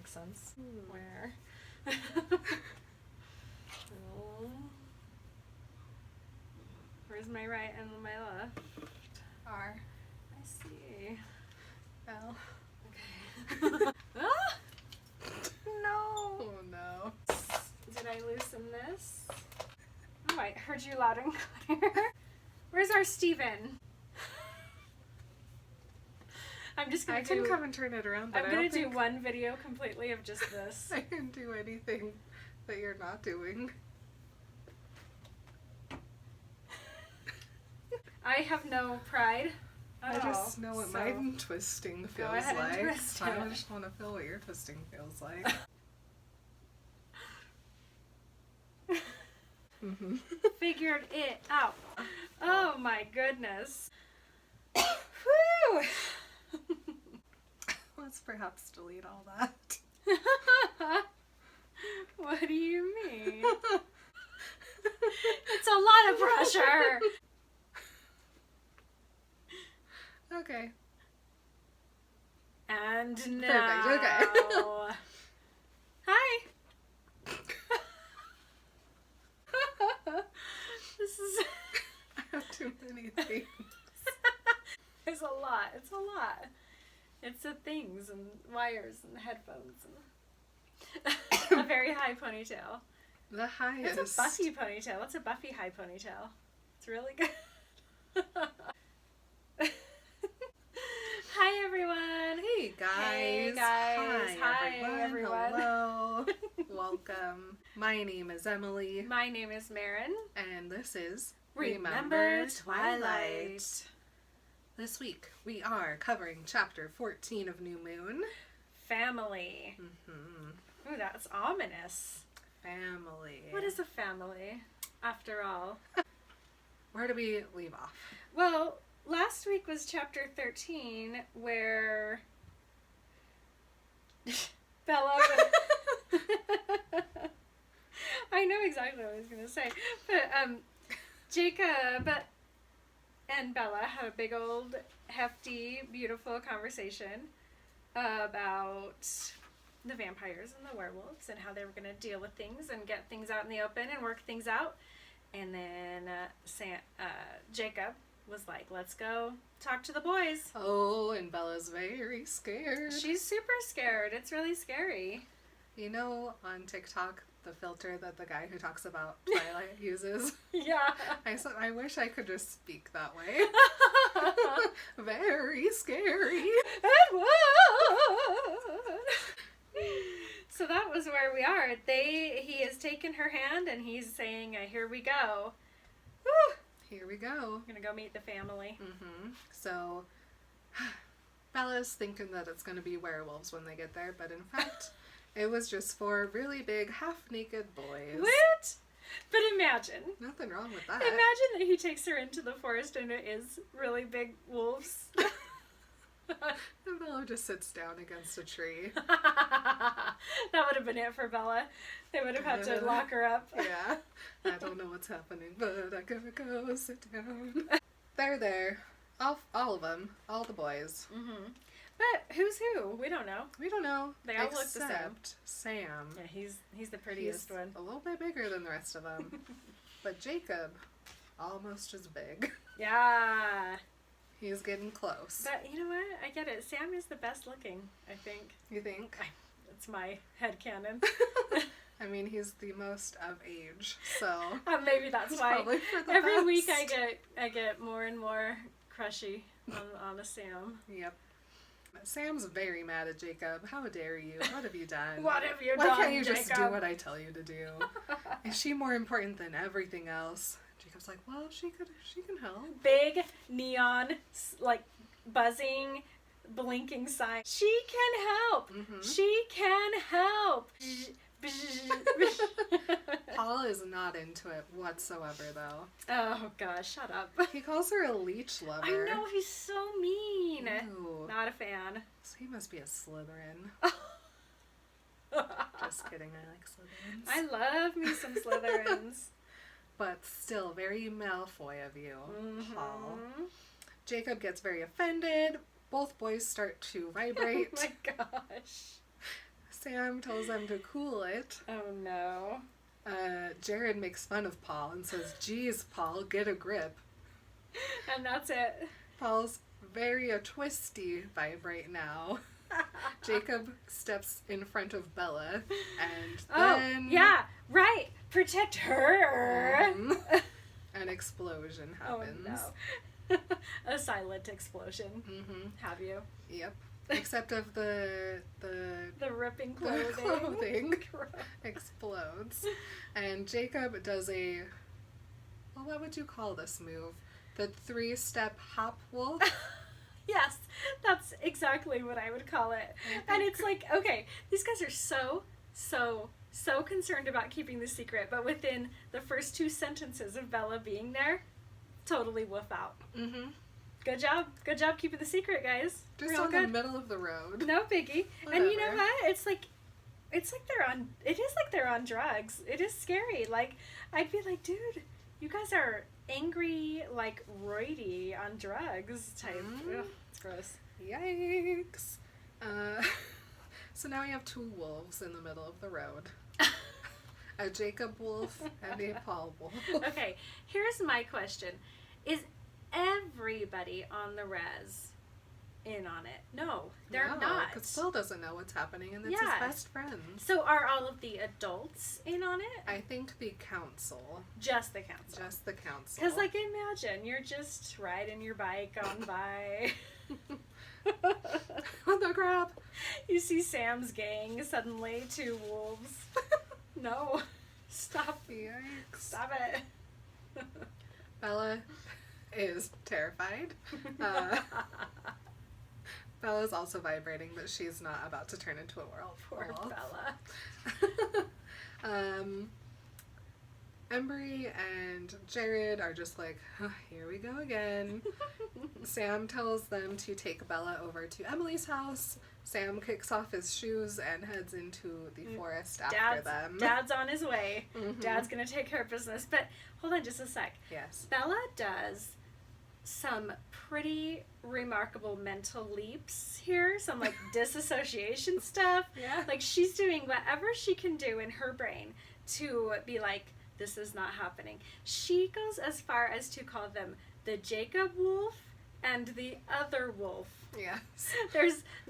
makes sense. Where? Oh. Where's my right and my left? R. I see. L. Okay. Ah! No. Oh no. Did I loosen this? Oh, I heard you loud and clear. Where's our Steven? I'm just gonna I can come and turn it around, but I'm gonna do one video completely of just this. I can do anything that you're not doing. I have no pride I at all. just know what my twisting feels ahead and like. twist I it. just want to feel what your twisting feels like. Mm-hmm. Figured it out. Oh my goodness. Whew. Let's perhaps delete all that. What do you mean? It's a lot of pressure. Okay. And now. Perfect, okay. Hi. This is. I have too many things. It's a lot. It's a lot. It's the things and wires and headphones and a very high ponytail. The highest. It's a Buffy ponytail. It's a Buffy high ponytail. It's really good. Hi everyone. Hey guys. Hey guys. Hi, everyone. Hello. Welcome. My name is Emily. My name is Marin. And this is Remember Twilight. This week we are covering chapter 14 of New Moon. Family. Mm-hmm. Ooh, that's ominous. Family. What is a family, after all? Where do we leave off? Well, last week was chapter 13, where Bella... I know exactly what I was going to say. But Jacob and Bella had a big old, hefty, beautiful conversation about the vampires and the werewolves and how they were going to deal with things and get things out in the open and work things out. And then Jacob was like, let's go talk to the boys. Oh, and Bella's very scared. She's super scared. It's really scary. You know, on TikTok, the filter that the guy who talks about Twilight uses? Yeah. I wish I could just speak that way. Very scary. So that was where we are. He has taken her hand and he's saying, here we go. Woo! Here we go. I'm gonna go meet the family. Mm-hmm. So, Bella's thinking that it's going to be werewolves when they get there, but in fact, it was just 4 really big, half-naked boys. What? But imagine. Nothing wrong with that. Imagine that he takes her into the forest and it is really big wolves. And Bella just sits down against a tree. That would have been it for Bella. They would have had to lock her up. Yeah. I don't know what's happening, but I gotta go sit down. They're there. All of them. All the boys. Mm-hmm. But who's who? We don't know. We don't know. They all look the same. Except Sam. Yeah, he's the prettiest one. A little bit bigger than the rest of them. But Jacob, almost as big. Yeah. He's getting close. But you know what? I get it. Sam is the best looking, I think. You think? That's my headcanon. I mean, he's the most of age, so maybe that's why probably for the every best. week I get more and more crushy on a Sam. Yep. Sam's very mad at Jacob. How dare you? What have you done? What have you Why done, can't you Jacob? just do what I tell you to do? Is she more important than everything else? Jacob's like, well, she can help. Big neon, like, buzzing, blinking sign. She can help. Mm-hmm. She can help. Paul is not into it whatsoever, though. Oh gosh, shut up. He calls her a leech lover. I know, he's so mean. Ew. Not a fan. So he must be a Slytherin. Just kidding, I like Slytherins. I love me some Slytherins. But still, very Malfoy of you, Mm-hmm. Paul. Jacob gets very offended. Both boys start to vibrate. Oh my gosh. Sam tells them to cool it. Oh no. Jared makes fun of Paul and says, "Geez, Paul, get a grip." And that's it. Paul's very a twisty vibe right now. Jacob steps in front of Bella, and then... Oh, yeah, right. Protect her. An explosion happens. Oh, no. A silent explosion. Mm-hmm. Have you? Yep. Except of the ripping clothing. The clothing explodes. And Jacob does a... Well, what would you call this move? The 3-step hop wolf? Yes, that's exactly what I would call it. And it's like, okay, these guys are so concerned about keeping the secret, but within the first 2 sentences of Bella being there, totally woof out. Mm-hmm. Good job keeping the secret, guys. Just Real on good. the middle of the road. No biggie. Whatever. And you know what? It is like they're on drugs. It is scary. Like, I'd be like, dude, you guys are angry, like, roidy on drugs type. Ugh, it's gross. Yikes. So now we have 2 wolves in the middle of the road. A Jacob wolf and a Paul wolf. Okay, here's my question. Is everybody on the res in on it? No, they're not. Because Phil doesn't know what's happening, and it's his best friends. So are all of the adults in on it? I think the council. Just the council. Just the council. Because, like, imagine you're just riding your bike on by. What the crap? You see Sam's gang suddenly 2 wolves. No. Stop. Yikes. Stop it. Bella is terrified. Bella's also vibrating, but she's not about to turn into a werewolf. Poor Bella. Embry and Jared are just like, here we go again. Sam tells them to take Bella over to Emily's house. Sam kicks off his shoes and heads into the forest after them. Dad's on his way. Mm-hmm. Dad's gonna take care of business. But hold on just a sec. Yes. Bella does some pretty remarkable mental leaps here. Some, like, disassociation stuff. Yeah. Like, she's doing whatever she can do in her brain to be like, this is not happening. She goes as far as to call them the Jacob wolf and the other wolf. Yes.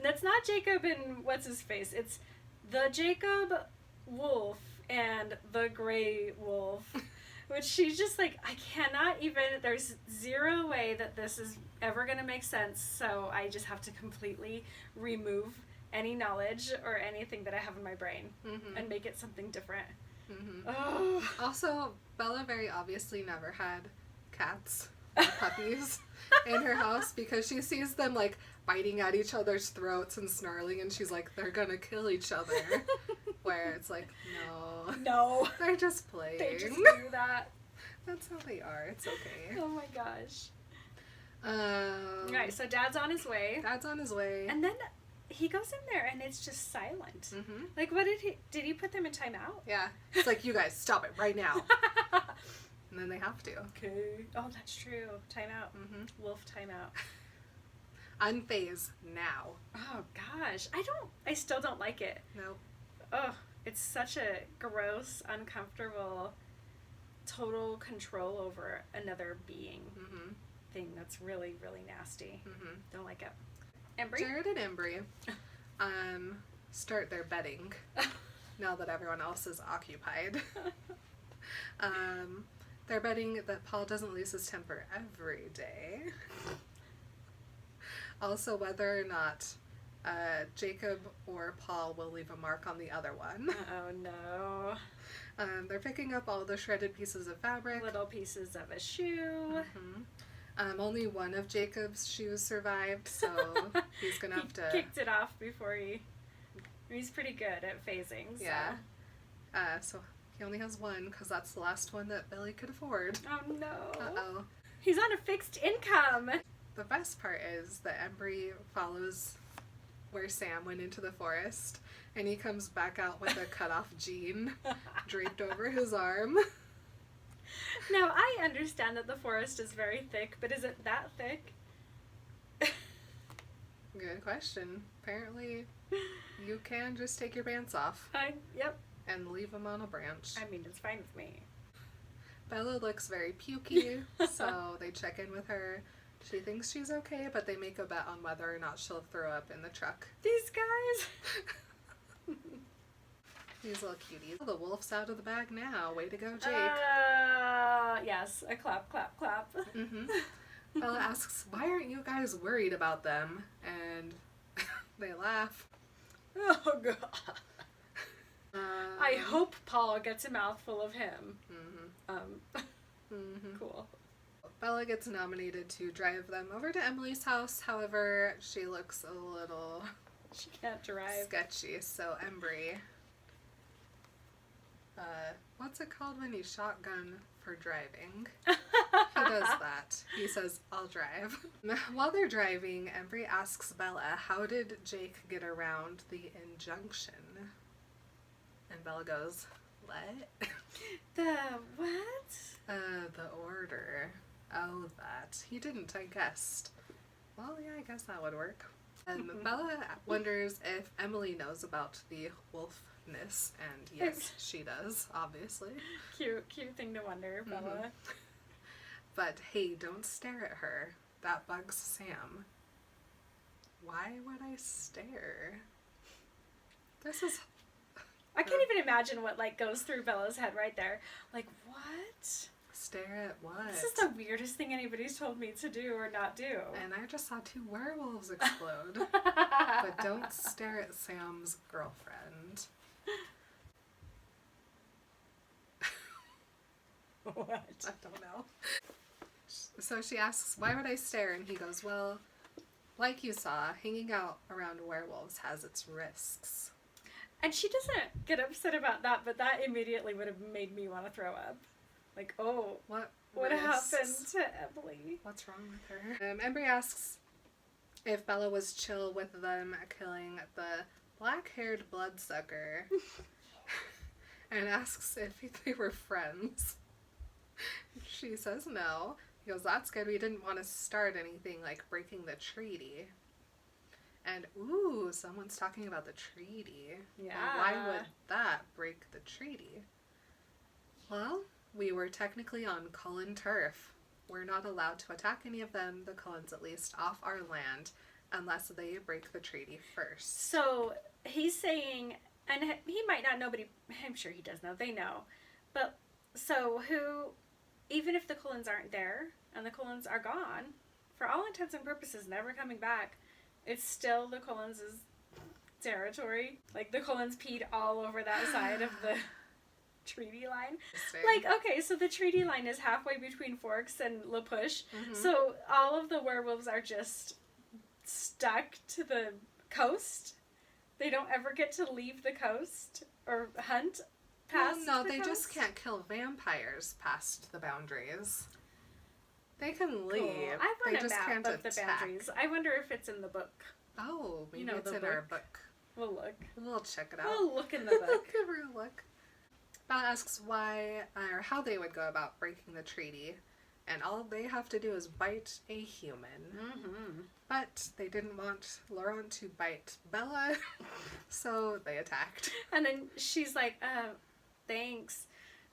That's not Jacob and what's his face. It's the Jacob wolf and the gray wolf. Which she's just like, I cannot even, there's zero way that this is ever going to make sense, so I just have to completely remove any knowledge or anything that I have in my brain and make it something different. Mm-hmm. Oh. Also, Bella very obviously never had cats or puppies in her house because she sees them, like, biting at each other's throats and snarling, and she's like, they're gonna kill each other. Where it's like, no, they're just playing. They just do that. That's how they are. It's okay. Oh my gosh. Right, so Dad's on his way. Dad's on his way. And then he goes in there and it's just silent. Mm-hmm. Like, what did he put them in timeout? Yeah. It's like, you guys, stop it right now. And then they have to. Okay. Oh, that's true. Timeout. Mm-hmm. Wolf timeout. Unphase now. Oh gosh. I still don't like it. Nope. Oh, it's such a gross, uncomfortable, total control over another being thing that's really, really nasty. Mm-hmm. Don't like it. Embry? Jared and Embry start their betting now that everyone else is occupied. They're betting that Paul doesn't lose his temper every day. Also, whether or not Jacob or Paul will leave a mark on the other one. Oh no. They're picking up all the shredded pieces of fabric. Little pieces of a shoe. Only one of Jacob's shoes survived, so he's gonna have to... kicked it off before he's pretty good at phasing. So. Yeah. So he only has one, because that's the last one that Billy could afford. Oh no. Uh-oh. He's on a fixed income. The best part is that Embry follows where Sam went into the forest, and he comes back out with a cut-off jean draped over his arm. Now, I understand that the forest is very thick, but is it that thick? Good question. Apparently, you can just take your pants off Yep. and leave them on a branch. I mean, it's fine with me. Bella looks very pukey, so they check in with her. She thinks she's okay, but they make a bet on whether or not she'll throw up in the truck. These guys. These little cuties. The wolf's out of the bag now. Way to go, Jake. Yes, a clap, clap, clap. Mm-hmm. Bella asks, why aren't you guys worried about them? And they laugh. Oh, God. I hope Paul gets a mouthful of him. Cool. Bella gets nominated to drive them over to Emily's house. However, she looks a little She can't drive. sketchy. So Embry, what's it called when you shotgun for driving? He does that. He says, I'll drive. While they're driving, Embry asks Bella, how did Jake get around the injunction? And Bella goes, what? The what? The order. Oh, that. He didn't, I guessed. Well, yeah, I guess that would work. And Bella wonders if Emily knows about the wolfness, and yes, she does, obviously. Cute thing to wonder, Bella. But hey, don't stare at her. That bugs Sam. Why would I stare? This is... I can't even imagine what, like, goes through Bella's head right there. Like, what? Stare at what? This is the weirdest thing anybody's told me to do or not do. And I just saw 2 werewolves explode. But don't stare at Sam's girlfriend. What? I don't know. So she asks, why would I stare? And he goes, well, like you saw, hanging out around werewolves has its risks. And she doesn't get upset about that, but that immediately would have made me want to throw up. Like, oh, what happened to Emily? What's wrong with her? Embry asks if Bella was chill with them killing the black-haired bloodsucker and asks if they were friends. She says no. He goes, that's good. We didn't want to start anything like breaking the treaty. And, ooh, someone's talking about the treaty. Yeah. Well, why would that break the treaty? Well, we were technically on Cullen turf. We're not allowed to attack any of them, the Cullens at least, off our land, unless they break the treaty first. So, he's saying, and he might not know, but I'm sure he does know, they know. But, so who, even if the Cullens aren't there, and the Cullens are gone, for all intents and purposes, never coming back, it's still the Cullens' territory. Like, the Cullens peed all over that side of the treaty line. Like, okay, so the treaty line is halfway between Forks and La Push. So all of the werewolves are just stuck to the coast. They don't ever get to leave the coast or hunt past no, the they coast. just can't kill vampires past the boundaries. They can leave. Cool. I They want a just map can't of the attack. boundaries. I wonder if it's in the book. Oh, maybe You know, it's the in our book. book. We'll look. We'll check it out. We'll look in the book. Give her a look. Bella asks why or how they would go about breaking the treaty, and all they have to do is bite a human. But they didn't want Laurent to bite Bella, so they attacked. And then she's like, thanks.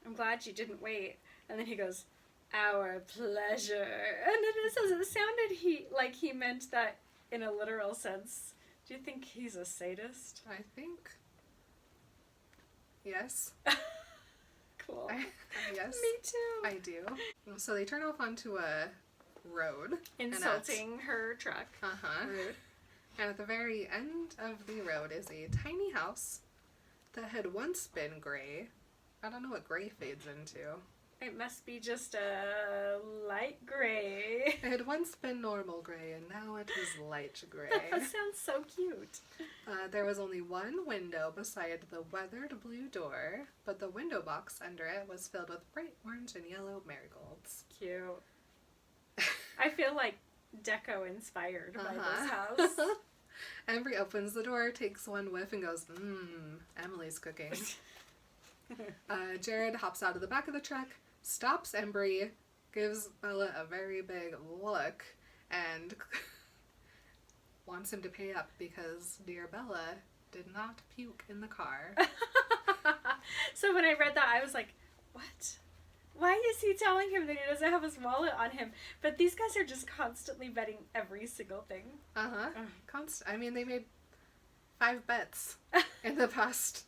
I'm glad you didn't wait. And then he goes, our pleasure. And then it says it sounded like he meant that in a literal sense. Do you think he's a sadist? I think. Yes. Cool. Yes. Me too. I do. So they turn off onto a road. Insulting her truck. Rude. And at the very end of the road is a tiny house that had once been gray. I don't know what gray fades into. It must be just a light gray. It had once been normal gray, and now it is light gray. That sounds so cute. There was only one window beside the weathered blue door, but the window box under it was filled with bright orange and yellow marigolds. Cute. I feel like deco inspired by this house. Embry opens the door, takes one whiff, and goes, Emily's cooking. Jared hops out of the back of the truck, stops Embry, gives Bella a very big look, and wants him to pay up because dear Bella did not puke in the car. So when I read that, I was like, what? Why is he telling him that he doesn't have his wallet on him? But these guys are just constantly betting every single thing. I mean, they made 5 bets in the past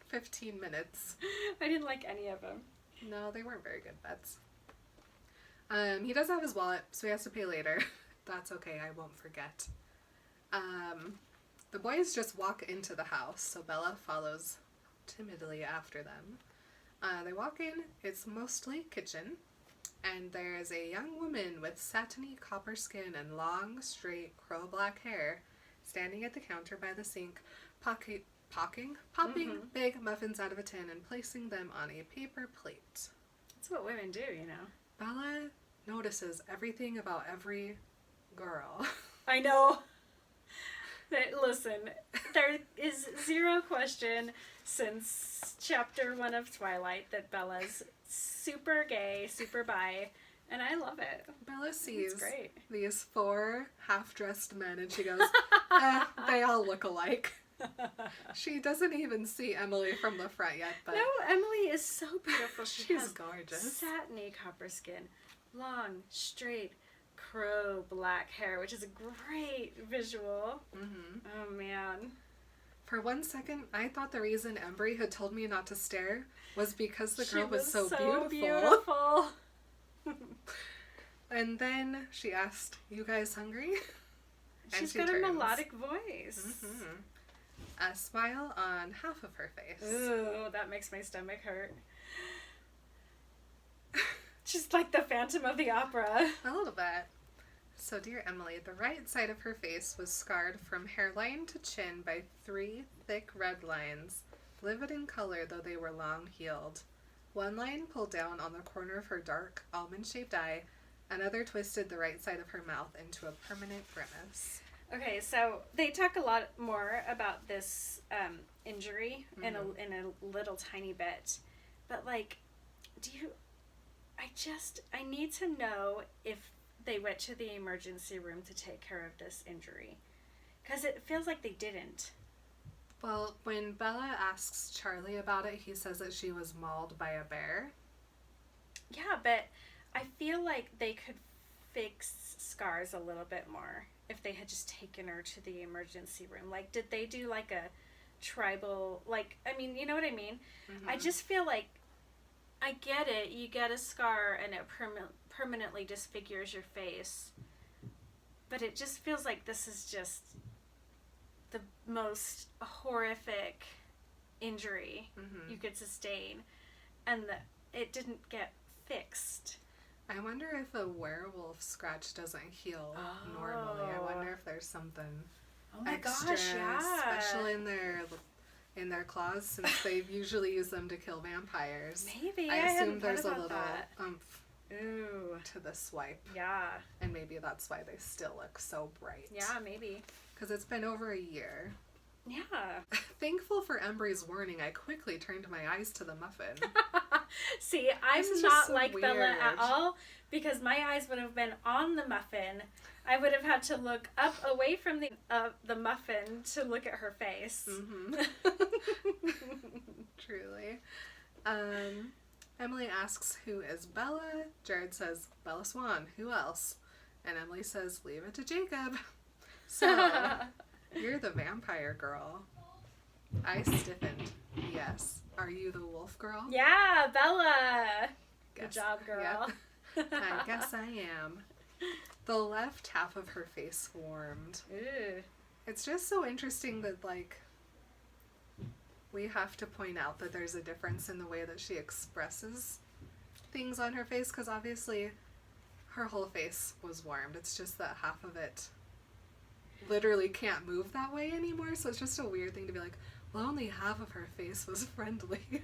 15 minutes. I didn't like any of them. No, they weren't very good bets. He does have his wallet, so he has to pay later. That's okay, I won't forget. The boys just walk into the house, so Bella follows timidly after them. They walk in, it's mostly kitchen, and there's a young woman with satiny copper skin and long, straight, crow-black hair standing at the counter by the sink, popping big muffins out of a tin and placing them on a paper plate. That's what women do, you know. Bella notices everything about every girl. I know. Listen, there is zero question since chapter 1 of Twilight that Bella's super gay, super bi, and I love it. Bella sees great. These 4 half-dressed men and she goes, they all look alike. She doesn't even see Emily from the front yet, but... No, Emily is so beautiful. She's gorgeous. Satiny copper skin, long, straight, crow black hair, which is a great visual. Oh man. For 1 second, I thought the reason Embry had told me not to stare was because the girl was so beautiful. And then she asked, "You guys hungry?" She's got a melodic voice. A smile on half of her face. Ooh, that makes my stomach hurt. She's like the Phantom of the Opera. A little bit. So, dear Emily, the right side of her face was scarred from hairline to chin by 3 thick red lines, livid in color though they were long-heeled. One line pulled down on the corner of her dark, almond-shaped eye, another twisted the right side of her mouth into a permanent grimace. Okay, so they talk a lot more about this injury in a little tiny bit, but like, I need to know if they went to the emergency room to take care of this injury, because it feels like they didn't. Well, when Bella asks Charlie about it, he says that she was mauled by a bear. Yeah, but I feel like they could fix scars a little bit more if they had just taken her to the emergency room. Like, did they do like a tribal, like, I mean, you know what I mean? I just feel like, I get it, you get a scar and it permanently disfigures your face, but it just feels like this is just the most horrific injury you could sustain, and it didn't get fixed. I wonder if a werewolf scratch doesn't heal normally. I wonder if there's something extra special in their claws, since they usually use them to kill vampires. Maybe. I assume there's a little oomph Ooh. to the swipe. Yeah. And maybe that's why they still look so bright. Yeah, maybe. Because it's been over a year. Yeah. Thankful for Embry's warning, I quickly turned my eyes to the muffin. See, I'm not so like weird. Bella at all, because my eyes would have been on the muffin. I would have had to look up away from the muffin to look at her face. Truly. Emily asks, "Who is Bella?" Jared says, "Bella Swan. Who else?" And Emily says, "Leave it to Jacob." So, you're the vampire girl. I stiffened. Yes. Are you the wolf girl? Yeah, Bella. Good job, girl. Yeah. I guess I am. The left half of her face warmed. Ew. It's just so interesting that, like, we have to point out that there's a difference in the way that she expresses things on her face, because obviously her whole face was warmed. It's just that half of it literally can't move that way anymore, so it's just a weird thing to be like, well, only half of her face was friendly.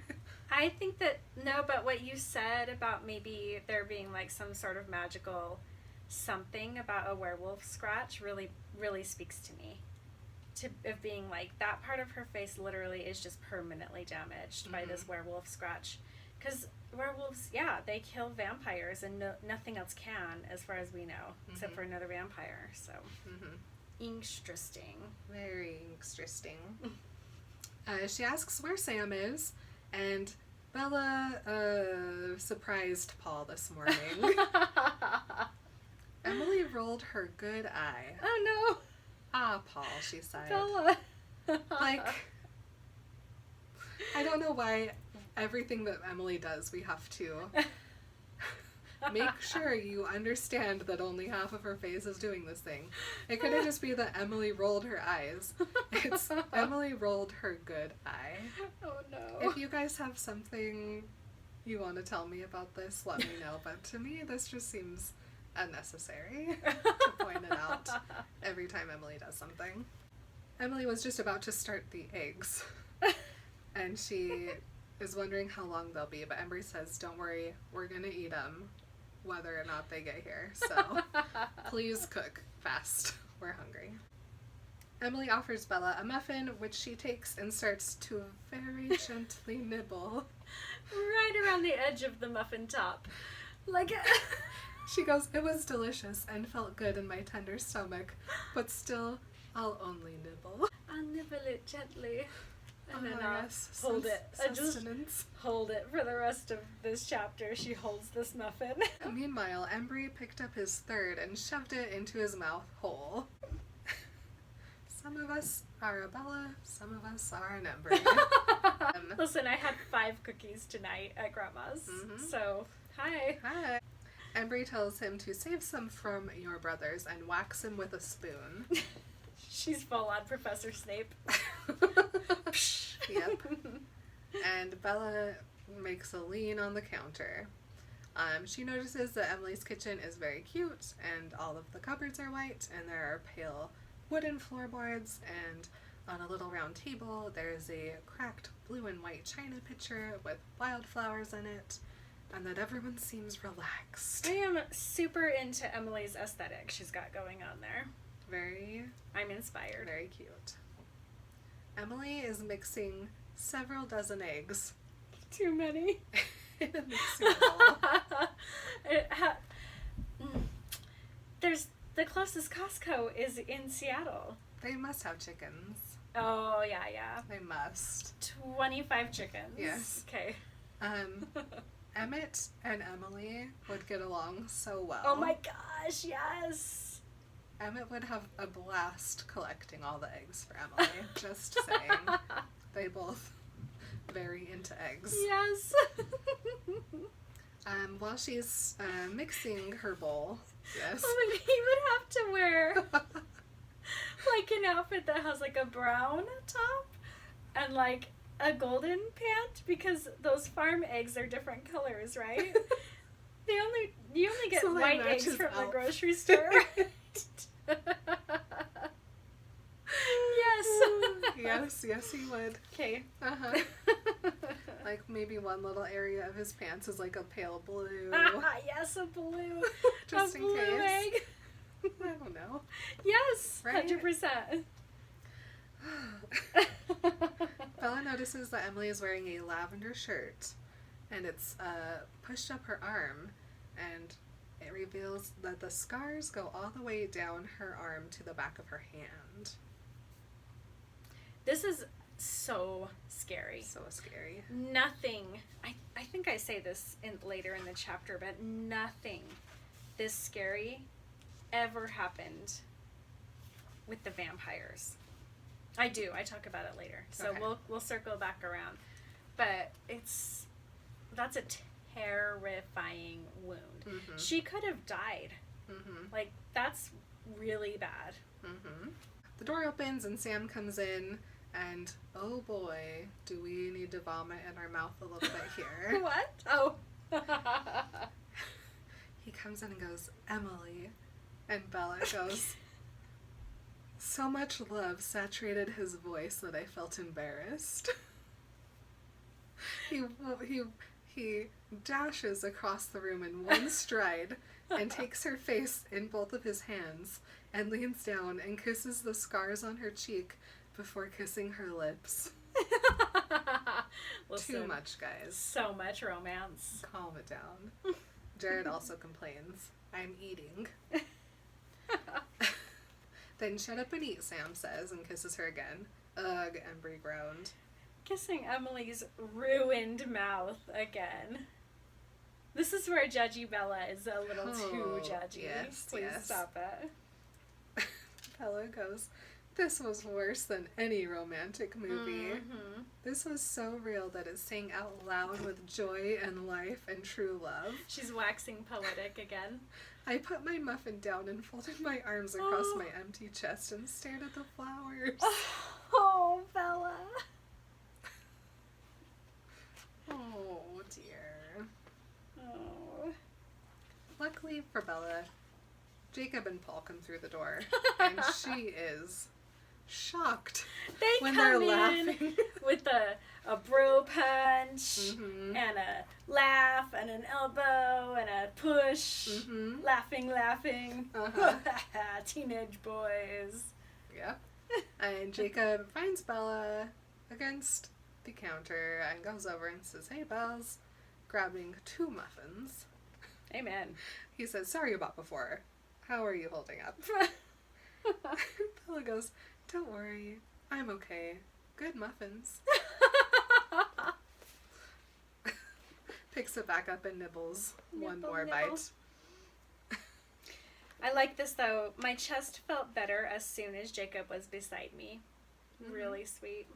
I think that, no, but what you said about maybe there being like some sort of magical something about a werewolf scratch really, really speaks to me. Of being like, that part of her face literally is just permanently damaged by this werewolf scratch. Because werewolves, yeah, they kill vampires, and nothing else can, as far as we know, except for another vampire, so. Interesting. Very interesting. She asks where Sam is, and Bella surprised Paul this morning. Emily rolled her good eye. Oh no. Ah, Paul, she sighed. Bella. Like, I don't know why everything that Emily does, we have to make sure you understand that only half of her face is doing this thing. It couldn't just be that Emily rolled her eyes. It's Emily rolled her good eye. Oh no. If you guys have something you want to tell me about this, let me know. But to me, this just seems unnecessary to point it out every time Emily does something. Emily was just about to start the eggs, and she is wondering how long they'll be, but Embry says, don't worry, we're gonna eat them whether or not they get here, so please cook fast. We're hungry. Emily offers Bella a muffin, which she takes and starts to very gently nibble. Right around the edge of the muffin top. Like... She goes, it was delicious and felt good in my tender stomach, but still, I'll only nibble. I'll nibble it gently. And then yes, hold it. I just sustenance. hold it for the rest of this chapter. She holds this muffin. Meanwhile, Embry picked up his third and shoved it into his mouth whole. Some of us are a Bella, some of us are an Embry. Listen, I had 5 cookies tonight at Grandma's. So, hi. Hi. Embry tells him to save some from your brothers and whacks him with a spoon. She's full on Professor Snape. Yep. And Bella makes a lean on the counter. She notices that Emily's kitchen is very cute, and all of the cupboards are white, and there are pale wooden floorboards, and on a little round table there's a cracked blue and white china pitcher with wildflowers in it, and that everyone seems relaxed. I am super into Emily's aesthetic she's got going on there. I'm inspired. Very cute. Emily is mixing several dozen eggs. Too many. In a mixing bowl. There's the closest Costco is in Seattle. They must have chickens. Oh, yeah. They must. 25 chickens. Yes. Okay. Emmett and Emily would get along so well. Oh my gosh, yes. Emmett would have a blast collecting all the eggs for Emily. Just saying. They both very into eggs. Yes. While she's mixing her bowl, yes. Oh my god, he would have to wear like an outfit that has like a brown top and like a golden pant, because those farm eggs are different colors, right? You only get So they white match eggs his from the outfit. grocery store. Yes. Yes, he would. Okay. Uh-huh. Like maybe one little area of his pants is like a pale blue. Yes, a blue. Just a in blue case. egg. I don't know. Yes, Right? 100%. Bella notices that Emily is wearing a lavender shirt, and it's pushed up her arm, and it reveals that the scars go all the way down her arm to the back of her hand. This is so scary. So scary. Nothing, I think I say this later in the chapter, but nothing this scary ever happened with the vampires. I talk about it later, so Okay. we'll circle back around. But that's a terrifying wound. Mm-hmm. She could have died. Mm-hmm. Like, that's really bad. Mm-hmm. The door opens and Sam comes in, and oh boy, do we need to vomit in our mouth a little bit here. What? Oh. He comes in and goes, Emily. And Bella goes, so much love saturated his voice that I felt embarrassed. He dashes across the room in one stride and takes her face in both of his hands and leans down and kisses the scars on her cheek before kissing her lips. Listen, Too much, guys. so much romance. Calm it down. Jared also complains, I'm eating. Then shut up and eat, Sam says, and kisses her again. Ugh, Embry groaned. Kissing Emily's ruined mouth again. This is where Judgy Bella is a little too judgy. Yes, Please yes. stop it. Bella goes, this was worse than any romantic movie. Mm-hmm. This was so real that it sang out loud with joy and life and true love. She's waxing poetic again. I put my muffin down and folded my arms across my empty chest and stared at the flowers. Oh, Bella. Oh, dear. Oh. Luckily for Bella, Jacob and Paul come through the door, and she is shocked They when come they're in laughing. with a bro punch Mm-hmm. and a laugh and an elbow and a push. Mm-hmm. Laughing. Uh-huh. Teenage boys. Yep. And Jacob finds Bella against the counter and goes over and says, hey, Bells, grabbing 2 muffins. Amen. He says, sorry about before. How are you holding up? Bella goes, don't worry. I'm okay. Good muffins. Picks it back up and nibbles one Nibble, more nibble. bite. I like this though. My chest felt better as soon as Jacob was beside me. Mhm. Really sweet.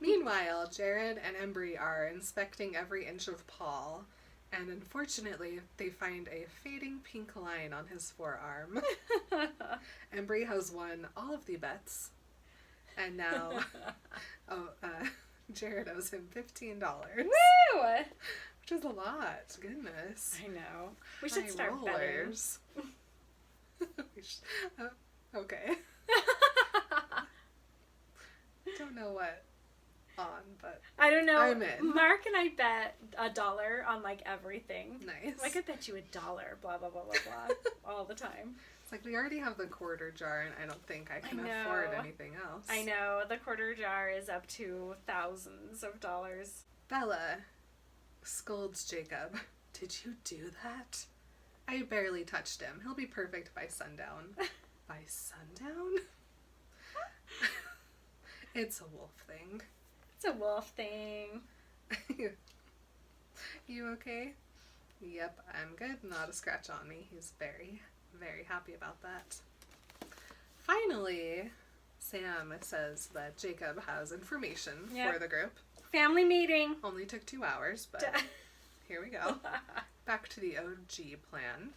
Meanwhile, Jared and Embry are inspecting every inch of Paul, and unfortunately, they find a fading pink line on his forearm. Embry has won all of the bets, and now, Jared owes him $15. Woo! Which is a lot. Goodness. I know. We should High start betting. rollers. Okay. Don't know what on, but I don't know. I'm in. Mark and I bet $1 on like everything. nice. Like I bet you $1, blah blah blah blah blah, all the time. It's like we already have the quarter jar, and I don't think I can I know. afford anything else. I know the quarter jar is up to thousands of dollars. Bella scolds Jacob. Did you do that? I barely touched him. He'll be perfect by sundown. By sundown? It's a wolf thing. It's a wolf thing. You okay? Yep, I'm good. Not a scratch on me. He's very, very happy about that. Finally, Sam says that Jacob has information Yep. for the group. Family meeting. Only took 2 hours, but here we go. Back to the OG plan.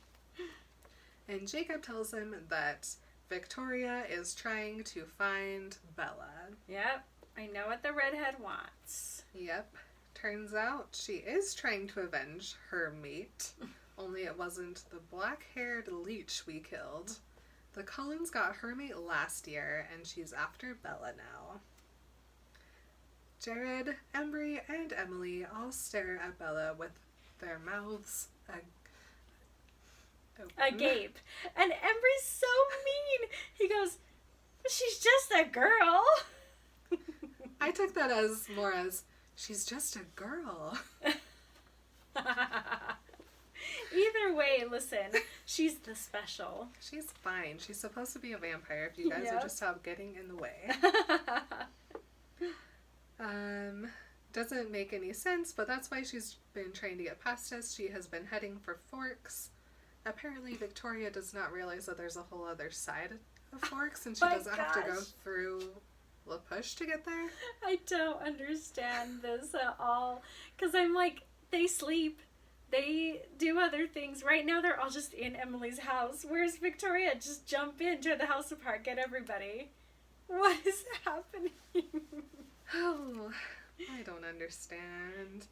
And Jacob tells him that Victoria is trying to find Bella. Yep. I know what the redhead wants. Yep. Turns out she is trying to avenge her mate. Only it wasn't the black-haired leech we killed. The Cullens got her mate last year, and she's after Bella now. Jared, Embry, and Emily all stare at Bella with their mouths open. Agape. And Embry's so mean. He goes, she's just a girl. I took that as more as, she's just a girl. Either way, listen, she's the special. She's fine. She's supposed to be a vampire if you guys Yep. would just stop getting in the way. Doesn't make any sense, but that's why she's been trying to get past us. She has been heading for Forks. Apparently Victoria does not realize that there's a whole other side of Forks, and she My doesn't have to go gosh. through La Push to get there. I don't understand this at all. Because I'm like, they sleep. They do other things. Right now they're all just in Emily's house. Where's Victoria? Just jump in, tear the house apart, get everybody. What is happening? Oh, I don't understand.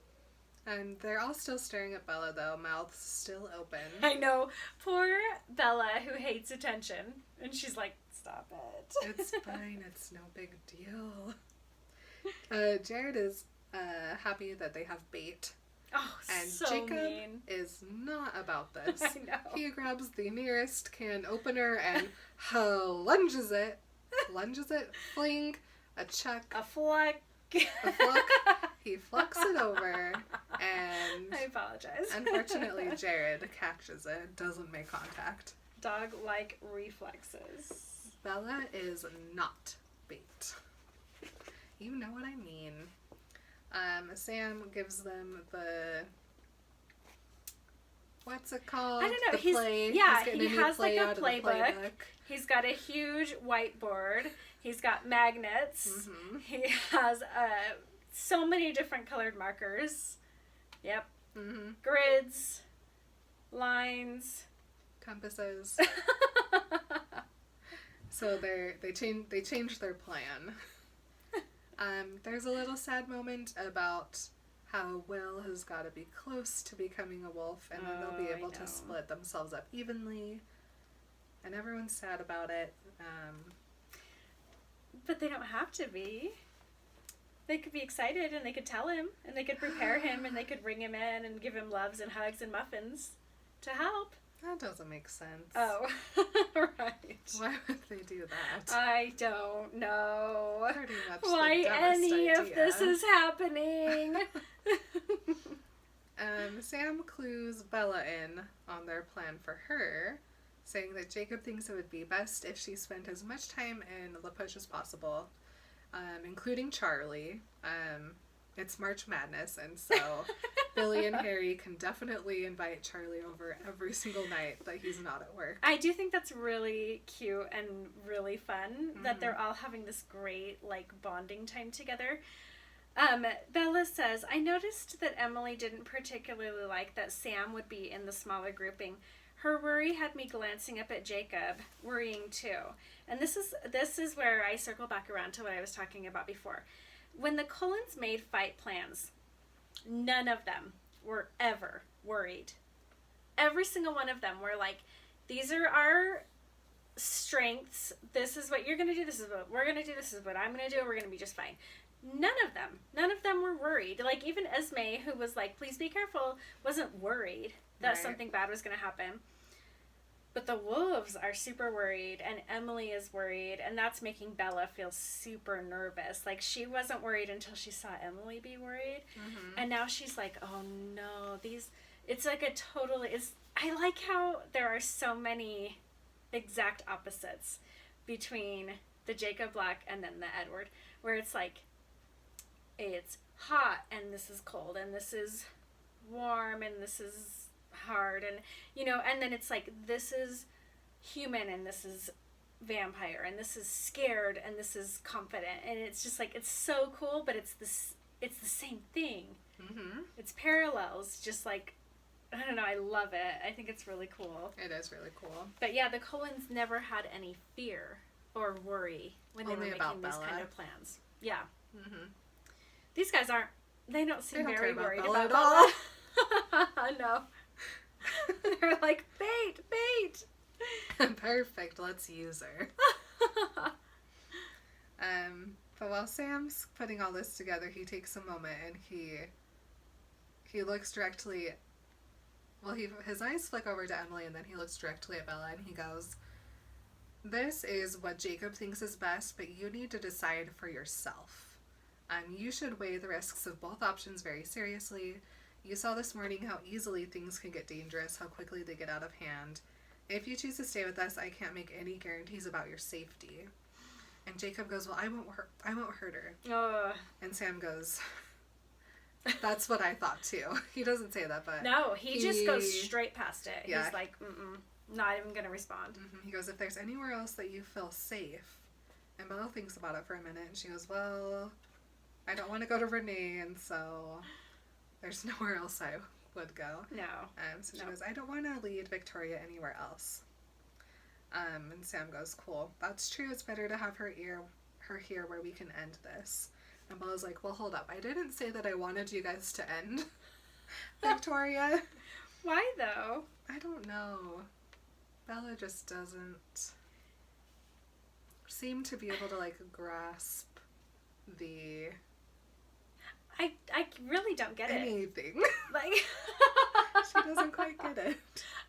And they're all still staring at Bella, though, mouths still open. I know. Poor Bella, who hates attention. And she's like, stop it. It's fine, it's no big deal. Jared is happy that they have bait. Oh, And so Jacob mean. is not about this. I know. He grabs the nearest can opener and lunges it, fling, a chuck, A fluck. a fluck. He flucks it over, and I apologize. unfortunately Jared catches it, doesn't make contact. dog-like reflexes. Bella is not bait. You know what I mean. Sam gives them the... What's it called? I don't know. The play. He has like a playbook. Playbook. He's got a huge whiteboard. He's got magnets. Mm-hmm. He has so many different colored markers. Yep. Mm-hmm. Grids. Lines. Compasses. So they change their plan. There's a little sad moment about how Will has got to be close to becoming a wolf, and then they'll be able to split themselves up evenly. And everyone's sad about it. But they don't have to be. They could be excited, and they could tell him, and they could prepare him, and they could bring him in and give him loves and hugs and muffins to help. That doesn't make sense. Oh, right. Why would they do that? I don't know Pretty much why the dumbest any idea. of this is happening. Sam clues Bella in on their plan for her, saying that Jacob thinks it would be best if she spent as much time in La Push as possible, including Charlie. It's March Madness, and so Billy and Harry can definitely invite Charlie over every single night that he's not at work. I do think that's really cute and really fun that they're all having this great, like, bonding time together. Bella says, I noticed that Emily didn't particularly like that Sam would be in the smaller grouping. Her worry had me glancing up at Jacob, worrying too. And this is where I circle back around to what I was talking about before. When the Cullens made fight plans, none of them were ever worried. Every single one of them were like, these are our strengths. This is what you're going to do. This is what we're going to do. This is what I'm going to do. We're going to be just fine. None of them were worried. Like, even Esme, who was like, please be careful, wasn't worried that something bad was going to happen. But the wolves are super worried, and Emily is worried, and that's making Bella feel super nervous. Like, she wasn't worried until she saw Emily be worried, and now she's like, oh no, it's like a totally, I like how there are so many exact opposites between the Jacob Black and then the Edward, where it's like, it's hot, and this is cold, and this is warm, and this is hard, and and then it's like, this is human, and this is vampire, and this is scared, and this is confident, and it's just like, it's so cool, but it's the same thing. It's parallels, just like, I don't know, I love it. I think it's really cool. It is really cool. But yeah, the Cullens never had any fear or worry when they were making these kind of plans. Yeah. These guys they don't seem very worried about Bella. No. They're like, bait. Perfect, let's use her. But while Sam's putting all this together, he takes a moment and he looks directly, his eyes flick over to Emily, and then he looks directly at Bella, and he goes, this is what Jacob thinks is best, but you need to decide for yourself. You should weigh the risks of both options very seriously. You saw this morning how easily things can get dangerous, how quickly they get out of hand. If you choose to stay with us, I can't make any guarantees about your safety. And Jacob goes, well, I won't hurt her. And Sam goes, that's what I thought too. He doesn't say that, but... No, he just goes straight past it. Yeah. He's like, not even going to respond. He goes, if there's anywhere else that you feel safe... And Bella thinks about it for a minute, and she goes, well, I don't want to go to Renee, and so... There's nowhere else I would go. No. So she goes, I don't want to lead Victoria anywhere else. And Sam goes, cool. That's true. It's better to have her here where we can end this. And Bella's like, well, hold up. I didn't say that I wanted you guys to end Victoria. Why, though? I don't know. Bella just doesn't seem to be able to, like, grasp the... I really don't get anything. Like, she doesn't quite get it.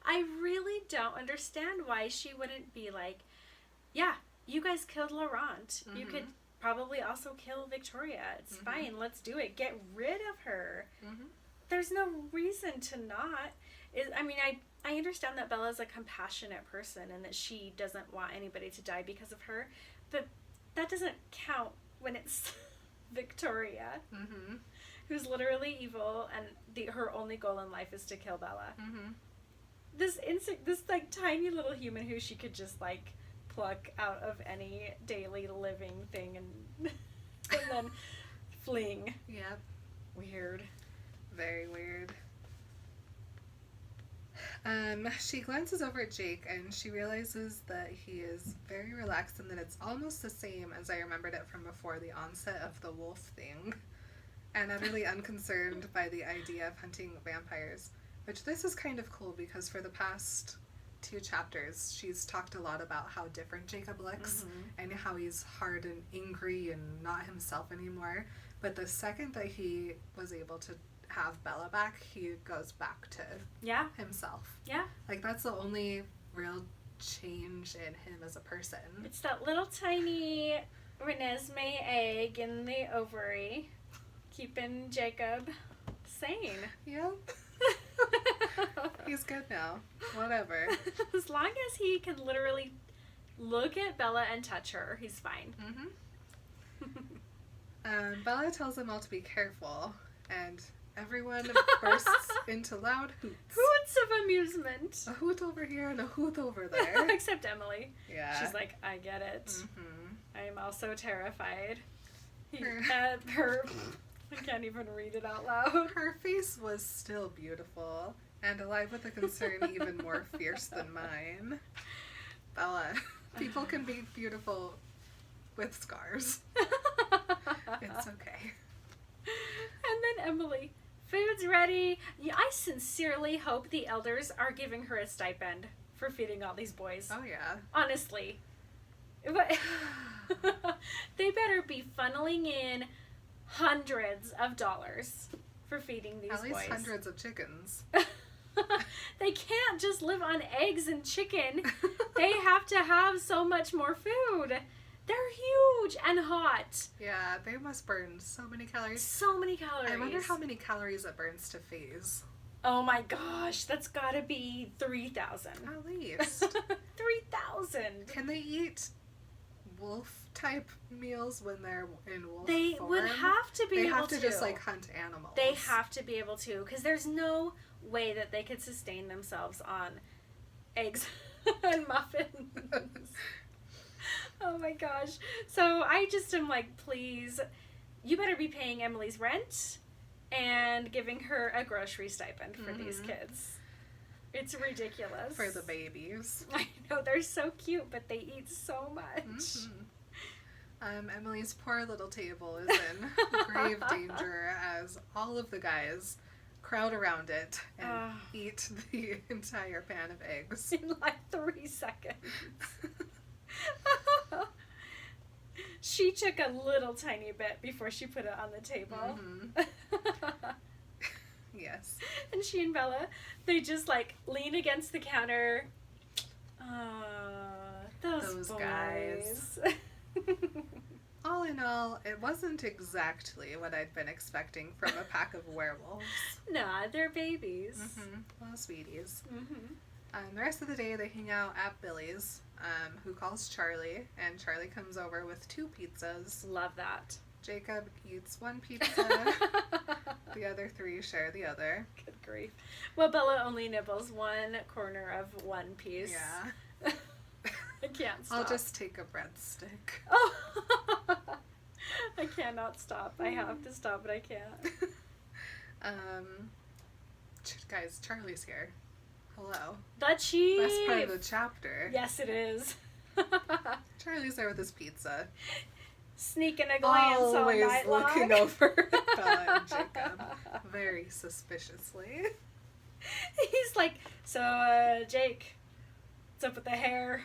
I really don't understand why she wouldn't be like, yeah, you guys killed Laurent. You could probably also kill Victoria. It's fine. Let's do it. Get rid of her. there's no reason to not. I mean, I understand that Bella's a compassionate person and that she doesn't want anybody to die because of her, but that doesn't count when it's Victoria, who's literally evil, and her only goal in life is to kill Bella. This like tiny little human who she could just like pluck out of any daily living thing and then fling. Yep. Weird. Very weird. She glances over at Jake and she realizes that he is very relaxed and that it's almost the same as I remembered it from before the onset of the wolf thing, and utterly unconcerned by the idea of hunting vampires. Which this is kind of cool because for the past 2 chapters she's talked a lot about how different Jacob looks and how he's hard and angry and not himself anymore. But the second that he was able to have Bella back, he goes back to himself. Yeah. Like, that's the only real change in him as a person. It's that little tiny Renesmee egg in the ovary keeping Jacob sane. Yep. He's good now. Whatever. As long as he can literally look at Bella and touch her, he's fine. Bella tells them all to be careful, and everyone bursts into loud hoots. Hoots of amusement. A hoot over here and a hoot over there. Except Emily. Yeah. She's like, I get it. I am also terrified. Her I can't even read it out loud. Her face was still beautiful, and alive with a concern even more fierce than mine. Bella, people can be beautiful with scars. It's okay. And then Emily, food's ready. Yeah, I sincerely hope the elders are giving her a stipend for feeding all these boys. Oh, yeah. Honestly. But they better be funneling in hundreds of dollars for feeding these boys. At least hundreds of chickens. They can't just live on eggs and chicken. They have to have so much more food. They're huge and hot. Yeah, they must burn so many calories. So many calories. I wonder how many calories it burns to phase. Oh my gosh, that's gotta be 3,000. At least. 3,000. Can they eat wolf-type meals when they're in wolf They form? would have to be able to. They have to just, like, hunt animals. They have to be able to, because there's no way that they could sustain themselves on eggs and muffins. Oh my gosh. So I just am like, please, you better be paying Emily's rent and giving her a grocery stipend for these kids. It's ridiculous. For the babies. I know, they're so cute, but they eat so much. Emily's poor little table is in grave danger as all of the guys crowd around it and eat the entire pan of eggs. In like 3 seconds. She took a little tiny bit before she put it on the table. Yes. And she and Bella, they just like lean against the counter. Those boys. Guys. All in all, it wasn't exactly what I'd been expecting from a pack of werewolves. Nah, they're babies. Little sweeties. The rest of the day they hang out at Billy's, who calls Charlie, and Charlie comes over with 2 pizzas. Love that. Jacob eats 1 pizza. The other 3 share the other. Good grief. Well, Bella only nibbles 1 corner of 1 piece. Yeah. I can't stop. I'll just take a breadstick. Oh! I cannot stop. I have to stop, but I can't. Guys, Charlie's here. Hello. The chief! Best part of the chapter. Yes, it is. Charlie's there with his pizza. Sneaking a glance all night long. Always looking over at Bella and Jacob very suspiciously. He's like, so, Jake, what's up with the hair?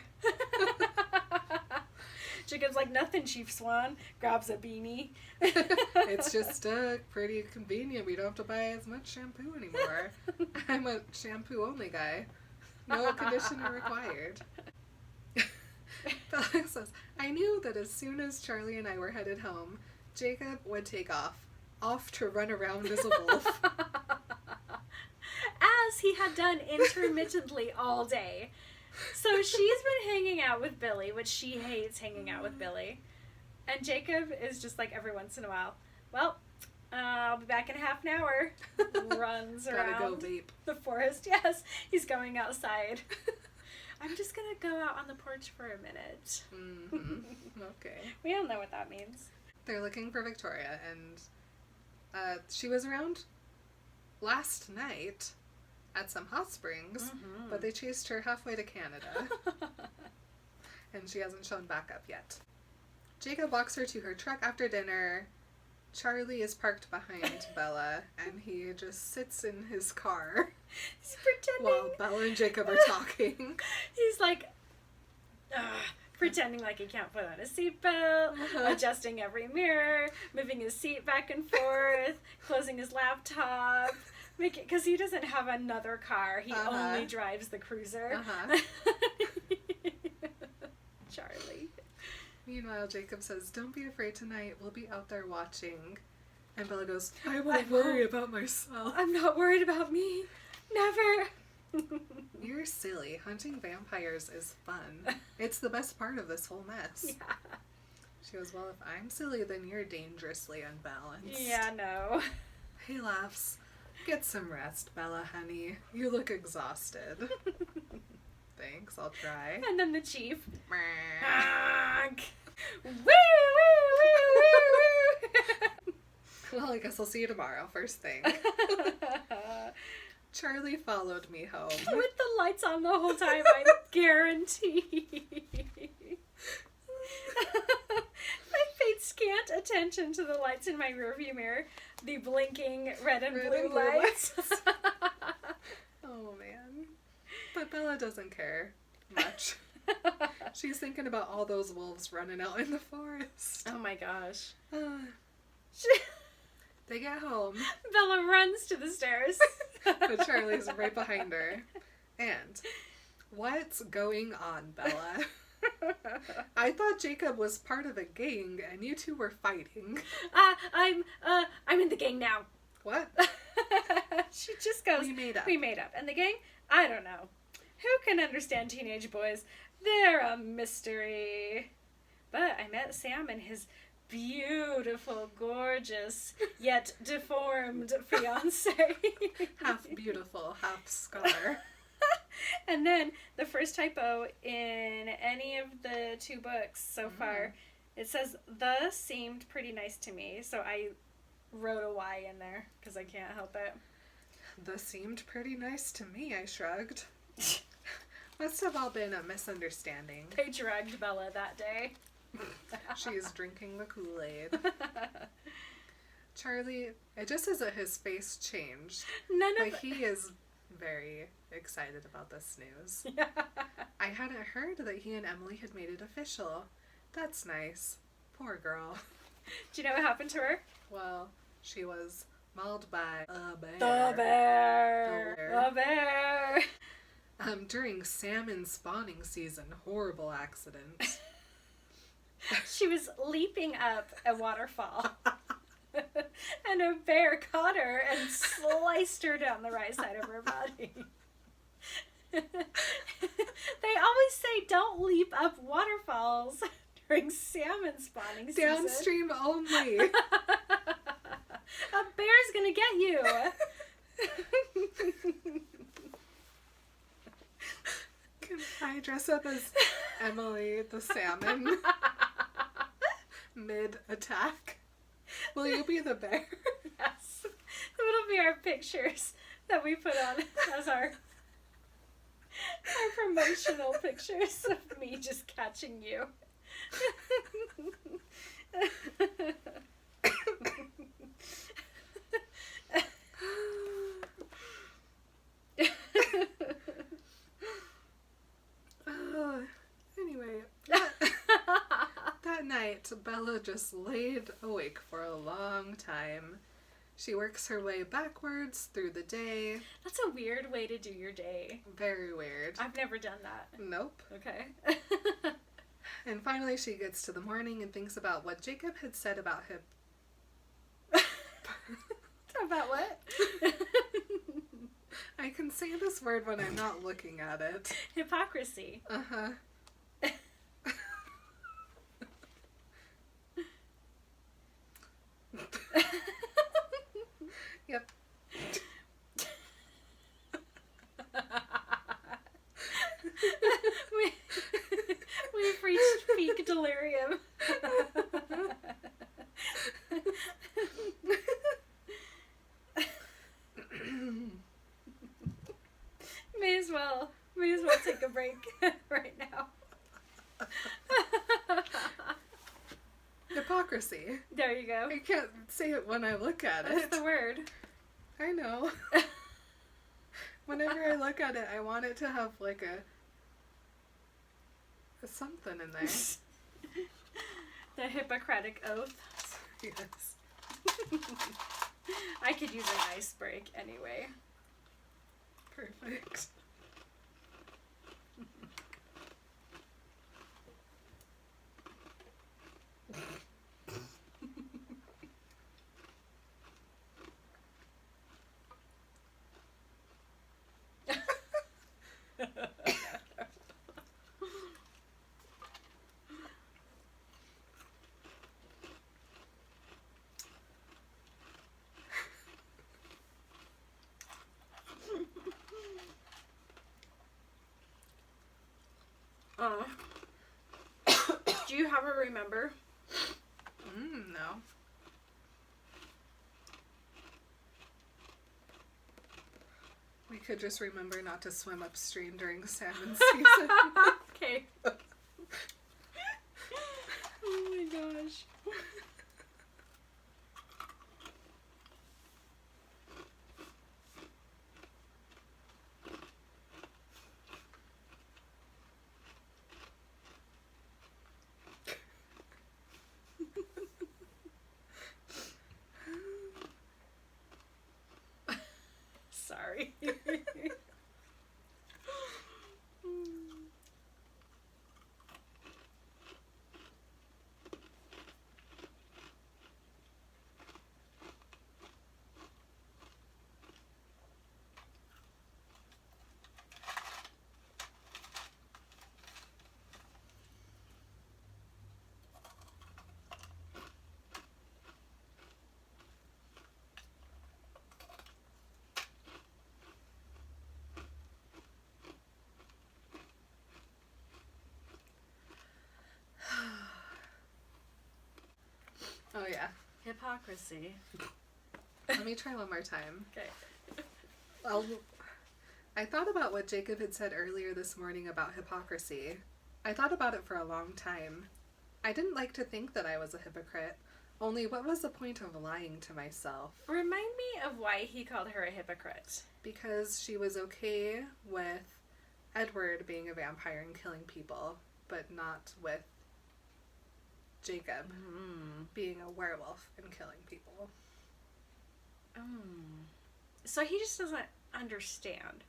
Jacob's like, nothing, Chief Swan. Grabs a beanie. It's just pretty convenient. We don't have to buy as much shampoo anymore. I'm a shampoo-only guy. No conditioner required. Bella says, I knew that as soon as Charlie and I were headed home, Jacob would take off to run around as a wolf. as he had done intermittently all day. So she's been hanging out with Billy, which she hates hanging out with Billy. And Jacob is just like every once in a while, well, I'll be back in half an hour. Runs around Gotta go vape. the forest. Yes, he's going outside. I'm just gonna go out on the porch for a minute. Mm-hmm. Okay. We all know what that means. They're looking for Victoria, and she was around last night at some hot springs, but they chased her halfway to Canada, and she hasn't shown back up yet. Jacob walks her to her truck after dinner. Charlie is parked behind Bella, and he just sits in his car. He's pretending. While Bella and Jacob are talking. He's like, pretending like he can't put on a seatbelt, adjusting every mirror, moving his seat back and forth, closing his laptop. Because he doesn't have another car. He only drives the cruiser. Charlie. Meanwhile, Jacob says, "Don't be afraid tonight. We'll be out there watching." And Bella goes, "I won't worry about myself." I'm not worried about me. Never. You're silly. Hunting vampires is fun. It's the best part of this whole mess. Yeah. She goes, "Well, if I'm silly, then you're dangerously unbalanced." Yeah, no. He laughs. "Get some rest, Bella, honey. You look exhausted." "Thanks, I'll try." And then the chief. Meh. Woo, woo, woo, woo, Well, I guess I'll see you tomorrow, first thing. woo. Charlie followed me home. With the lights on the whole time, I guarantee. I paid scant attention to the lights in my rearview mirror. The blinking red and blue lights. Oh, man. But Bella doesn't care much. She's thinking about all those wolves running out in the forest. Oh my gosh. They get home. Bella runs to the stairs. But Charlie's right behind her. And what's going on, Bella? I thought Jacob was part of a gang and you two were fighting. I'm in the gang now. What? She just goes, We made up. We made up. And the gang? I don't know. Who can understand teenage boys? They're a mystery. But I met Sam and his beautiful, gorgeous, yet deformed fiance. Half beautiful, half scar. And then the first typo in any of the two books so far, it says, "the seemed pretty nice to me." So I wrote a Y in there because I can't help it. "The seemed pretty nice to me," I shrugged. Must have all been a misunderstanding. They drugged Bella that day. She's drinking the Kool-Aid. Charlie, it just says that his face changed. But he is very excited about this news. Yeah. I hadn't heard that he and Emily had made it official. That's nice. Poor girl. Do you know what happened to her? Well, she was mauled by a bear. The bear. The bear. During salmon spawning season, horrible accident. She was leaping up a waterfall. And a bear caught her and sliced her down the right side of her body. They always say don't leap up waterfalls during salmon spawning season. Downstream only. A bear's gonna get you. Can I dress up as Emily the salmon mid-attack? Will you be the bear? Yes. It'll be our pictures that we put on as our promotional pictures of me just catching you. Anyway, that night, Bella just laid awake for a long time. She works her way backwards through the day. That's a weird way to do your day. Very weird. I've never done that. Nope. Okay. And finally she gets to the morning and thinks about what Jacob had said about him. About what? I I can say this word when I'm not looking at it. Hypocrisy. Uh-huh. Yep. We've reached peak delirium. May as well take a break right now. Hypocrisy. There you go. I can't say it when I look at That's it. the word. I know. Whenever I look at it, I want it to have like a something in there. The Hippocratic Oath. Yes. I could use an ice break anyway. Perfect. Do you have a remember? No. We could just remember not to swim upstream during salmon season. Okay. Oh my gosh. Sorry. Oh yeah. Hypocrisy. Let me try one more time. Okay. I thought about what Jacob had said earlier this morning about hypocrisy. I thought about it for a long time. I didn't like to think that I was a hypocrite. Only what was the point of lying to myself? Remind me of why he called her a hypocrite. Because she was okay with Edward being a vampire and killing people, but not with Jacob being a werewolf and killing people. So he just doesn't understand.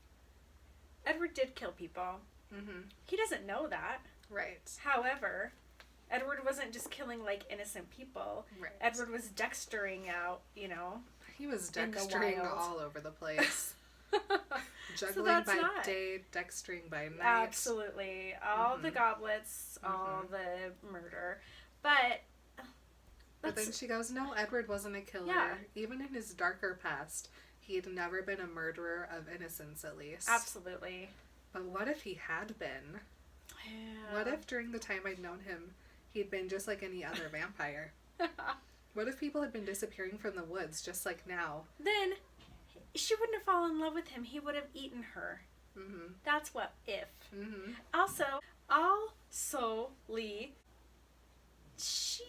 Edward did kill people. Mm-hmm. He doesn't know that. Right. However, Edward wasn't just killing like innocent people. Right. Edward was dextering out, you know. He was in the dextering wild. all over the place. Juggling that's by not- day, dextering by night. Absolutely. All the goblets, all the murder. But then she goes, no, Edward wasn't a killer. Yeah. Even in his darker past, he'd never been a murderer of innocence, at least. absolutely. But what if he had been? Yeah. What if during the time I'd known him, he'd been just like any other vampire? What if people had been disappearing from the woods just like now? Then she wouldn't have fallen in love with him. He would have eaten her. Mm-hmm. That's what if. Mm-hmm. Also, Lee, she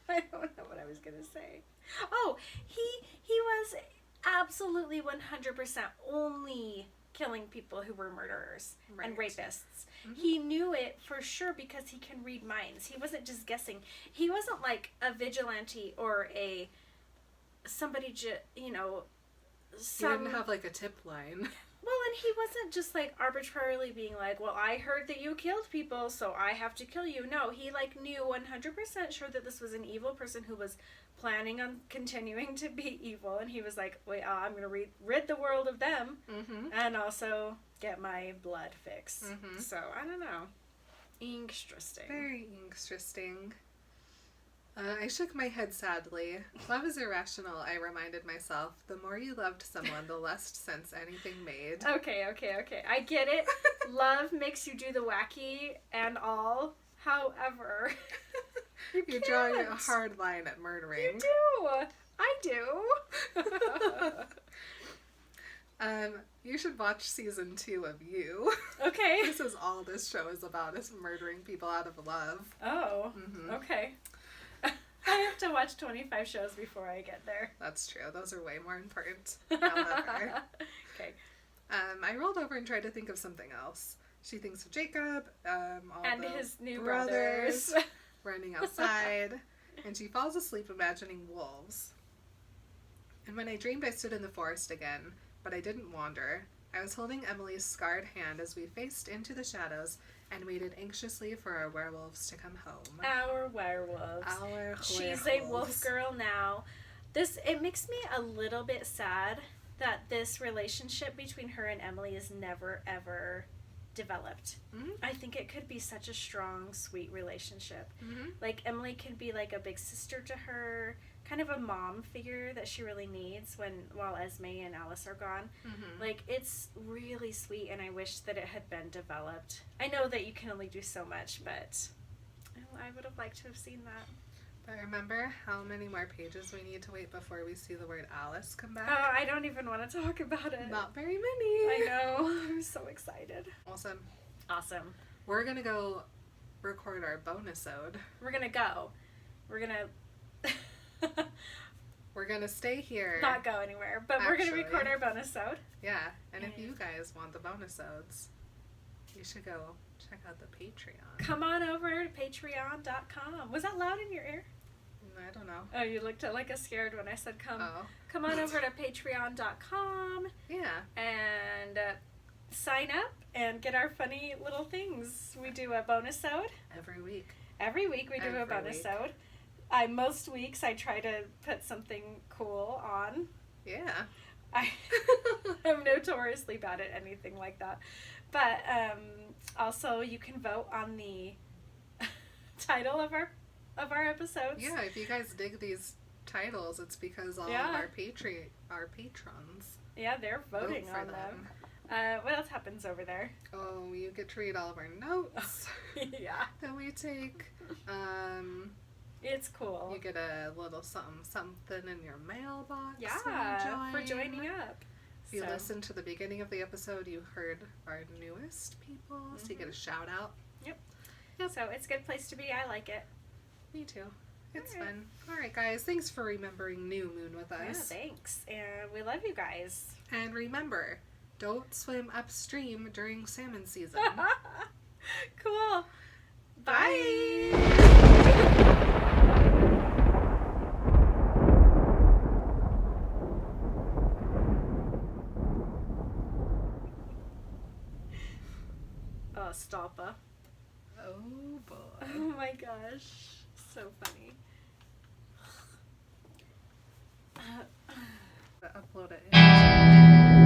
I don't know what I was gonna say. Oh, he was absolutely 100% only killing people who were murderers and Right. rapists. Mm-hmm. He knew it for sure because he can read minds. He wasn't just guessing. He wasn't like a vigilante or a somebody He didn't have like a tip line. Well, and he wasn't just like arbitrarily being like, well, I heard that you killed people, so I have to kill you. No, he like knew 100% sure that this was an evil person who was planning on continuing to be evil, and he was like, wait, I'm going to rid the world of them, and also get my blood fix. So, I don't know. Interesting. Very interesting. I shook my head sadly. Love is irrational, I reminded myself. The more you loved someone, the less sense anything made. Okay. I get it. Love makes you do the wacky and all. However, you draw a hard line at murdering. You do. I do. You should watch season 2 of You. Okay. This is all this show is about, is murdering people out of love. Oh, okay. I have to watch 25 shows before I get there. That's true. Those are way more important. However. Okay. I rolled over and tried to think of something else. She thinks of Jacob, all and the his new brothers running outside, and she falls asleep imagining wolves. And when I dreamed, I stood in the forest again, but I didn't wander. I was holding Emily's scarred hand as we faced into the shadows and waited anxiously for our werewolves to come home. Our werewolves. She's a wolf girl now. It makes me a little bit sad that this relationship between her and Emily is never, ever developed. I think it could be such a strong, sweet relationship. Like, Emily could be like a big sister to her, kind of a mom figure that she really needs while Esme and Alice are gone. Like, it's really sweet, and I wish that it had been developed. I know that you can only do so much, but I would have liked to have seen that. But remember how many more pages we need to wait before we see the word Alice come back? Oh, I don't even want to talk about it. Not very many. I know. I'm so excited. Awesome. We're going to go record our bonus-ode. We're going to go. We're going to... We're going to stay here. Not go anywhere, but we're going to record our bonus-ode. Yeah, and if you guys want the bonus-odes, you should go check out the Patreon. Come on over to patreon.com. Was that loud in your ear? I don't know. Oh, you looked like a scared when I said come. Oh. Come on over to patreon.com. Yeah. And sign up and get our funny little things. We do a bonus-ode. Every week. Every week we do a bonus-ode. Most weeks I try to put something cool on. Yeah. I'm notoriously bad at anything like that. But also you can vote on the title of our episodes. Yeah, if you guys dig these titles, it's because all of our patrons. Yeah, they're voting on them. What else happens over there? Oh, you get to read all of our notes. Yeah. That we take. It's cool. You get a little something in your mailbox. Yeah, for joining up. If you listen to the beginning of the episode, you heard our newest people, so you get a shout out. Yep. So it's a good place to be. I like it. Me too. It's fun. All right, guys. Thanks for remembering New Moon with us. Yeah, thanks. And we love you guys. And remember, don't swim upstream during salmon season. Cool. Bye. Stoppa. Oh boy. Oh my gosh. So funny. Upload it.